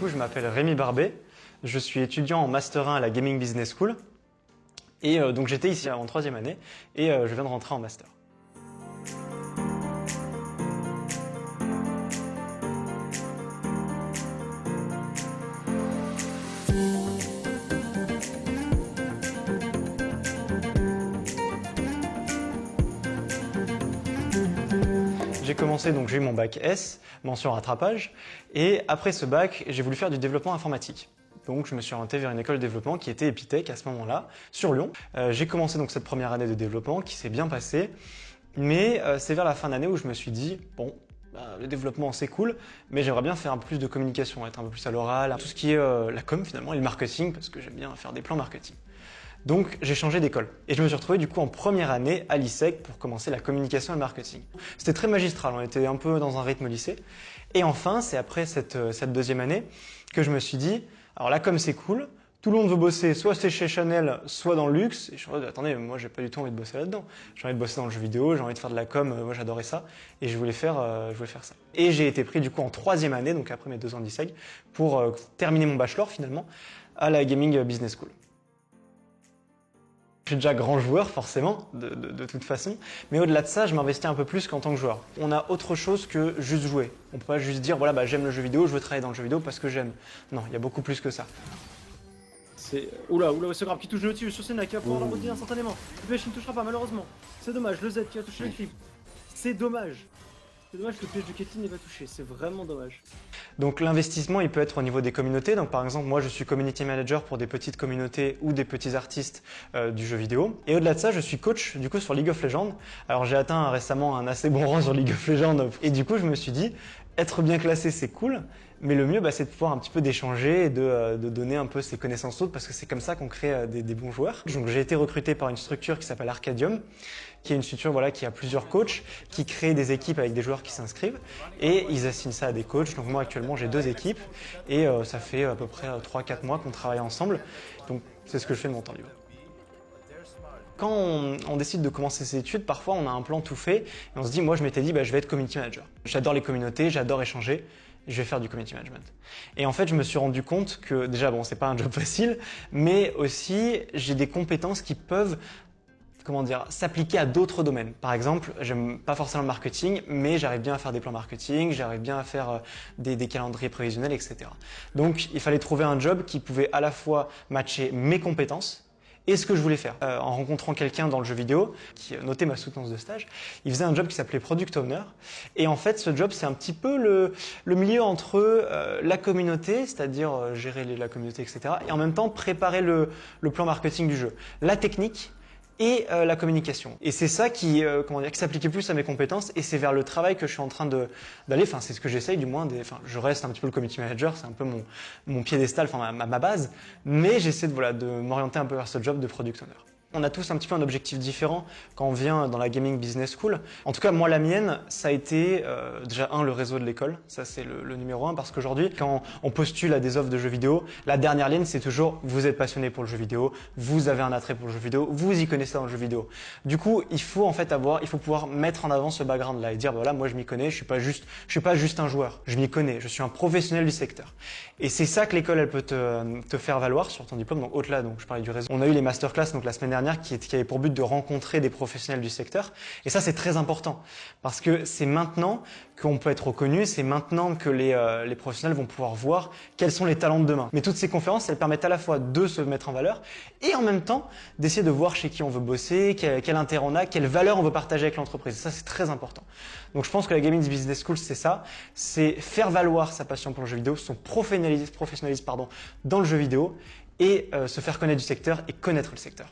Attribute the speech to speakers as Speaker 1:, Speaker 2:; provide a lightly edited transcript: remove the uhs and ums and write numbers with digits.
Speaker 1: coup, je m'appelle Rémi Barbet, je suis étudiant en Master 1 à la Gaming Business School. Et donc j'étais ici en 3e année et je viens de rentrer en Master. J'ai commencé, donc j'ai eu mon bac S, mention rattrapage, et après ce bac, j'ai voulu faire du développement informatique. Donc je me suis orienté vers une école de développement qui était Epitech à ce moment-là, sur Lyon. J'ai commencé donc cette première année de développement qui s'est bien passée, mais c'est vers la fin d'année où je me suis dit, bon, le développement c'est cool, mais j'aimerais bien faire un peu plus de communication, être un peu plus à l'oral, tout ce qui est la com finalement et le marketing, parce que j'aime bien faire des plans marketing. Donc j'ai changé d'école et je me suis retrouvé du coup en première année à l'ISEC pour commencer la communication et le marketing. C'était très magistral, on était un peu dans un rythme lycée. Et enfin, c'est après cette deuxième année que je me suis dit, alors la com c'est cool, tout le monde veut bosser soit c'est chez Chanel, soit dans le luxe. Et je me suis dit, attendez, moi j'ai pas du tout envie de bosser là-dedans. J'ai envie de bosser dans le jeu vidéo, j'ai envie de faire de la com, moi j'adorais ça. Et je voulais faire ça. Et j'ai été pris du coup en 3e année, donc après mes 2 ans d'ISEC, pour terminer mon bachelor finalement à la Gaming Business School. Je suis déjà grand joueur forcément, de toute façon, mais au-delà de ça, je m'investis un peu plus qu'en tant que joueur. On a autre chose que juste jouer. On peut pas juste dire voilà, j'aime le jeu vidéo, je veux travailler dans le jeu vidéo parce que j'aime. Non, il y a beaucoup plus que ça.
Speaker 2: C'est... Oula, ce grave qui touche le dessus sur Senna qui va pouvoir l'embrouiller instantanément. Le pêche ne touchera pas malheureusement. C'est dommage, le Z qui va toucher le clip. C'est dommage. C'est dommage que le piège de Kathleen n'ait pas touché, c'est vraiment dommage.
Speaker 1: Donc l'investissement, il peut être au niveau des communautés. Donc par exemple, moi je suis community manager pour des petites communautés ou des petits artistes du jeu vidéo. Et au-delà de ça, je suis coach du coup sur League of Legends. Alors j'ai atteint récemment un assez bon rang sur League of Legends. Et du coup, je me suis dit, être bien classé, c'est cool. Mais le mieux, c'est de pouvoir un petit peu d'échanger et de donner un peu ses connaissances autres parce que c'est comme ça qu'on crée des bons joueurs. Donc j'ai été recruté par une structure qui s'appelle Arcadium, qui est une structure qui a plusieurs coachs, qui crée des équipes avec des joueurs qui s'inscrivent et ils assignent ça à des coachs. Donc moi actuellement j'ai 2 équipes et ça fait à peu près 3-4 mois qu'on travaille ensemble. Donc c'est ce que je fais de mon temps libre. Quand on décide de commencer ses études, parfois on a un plan tout fait et on se dit, moi je m'étais dit je vais être community manager. J'adore les communautés, j'adore échanger, je vais faire du community management. Et en fait je me suis rendu compte que déjà c'est pas un job facile, mais aussi j'ai des compétences qui peuvent s'appliquer à d'autres domaines. Par exemple, j'aime pas forcément le marketing, mais j'arrive bien à faire des plans marketing, j'arrive bien à faire des calendriers prévisionnels, etc. Donc il fallait trouver un job qui pouvait à la fois matcher mes compétences et ce que je voulais faire. En rencontrant quelqu'un dans le jeu vidéo, qui notait ma soutenance de stage, il faisait un job qui s'appelait Product Owner. Et en fait, ce job, c'est un petit peu le milieu entre la communauté, c'est-à-dire gérer la communauté, etc. et en même temps préparer le plan marketing du jeu. La technique et la communication. Et c'est ça qui s'appliquait plus à mes compétences et c'est vers le travail que je suis en train d'aller, c'est ce que j'essaye du moins, je reste un petit peu le community manager, c'est un peu mon piédestal, ma base, mais j'essaie de m'orienter un peu vers ce job de product owner. On a tous un petit peu un objectif différent quand on vient dans la Gaming Business School. En tout cas, moi, la mienne, ça a été déjà le réseau de l'école. Ça, c'est le numéro 1 parce qu'aujourd'hui, quand on postule à des offres de jeux vidéo, la dernière ligne, c'est toujours « vous êtes passionné pour le jeu vidéo, vous avez un attrait pour le jeu vidéo, vous y connaissez dans le jeu vidéo ». Du coup, il faut pouvoir mettre en avant ce background-là et dire « moi, je m'y connais, je suis pas juste un joueur, je m'y connais, je suis un professionnel du secteur ». Et c'est ça que l'école, elle peut te faire valoir sur ton diplôme. Donc au-delà, je parlais du réseau. On a eu les masterclass la semaine dernière qui avait pour but de rencontrer des professionnels du secteur. Et ça, c'est très important parce que c'est maintenant qu'on peut être reconnu, c'est maintenant que les professionnels vont pouvoir voir quels sont les talents de demain. Mais toutes ces conférences, elles permettent à la fois de se mettre en valeur et en même temps d'essayer de voir chez qui on veut bosser, quel intérêt on a, quelle valeur on veut partager avec l'entreprise. Ça, c'est très important. Donc je pense que la Gaming Business School, c'est ça, c'est faire valoir sa passion pour le jeu vidéo, son professionnalisme dans le jeu vidéo et se faire connaître du secteur et connaître le secteur.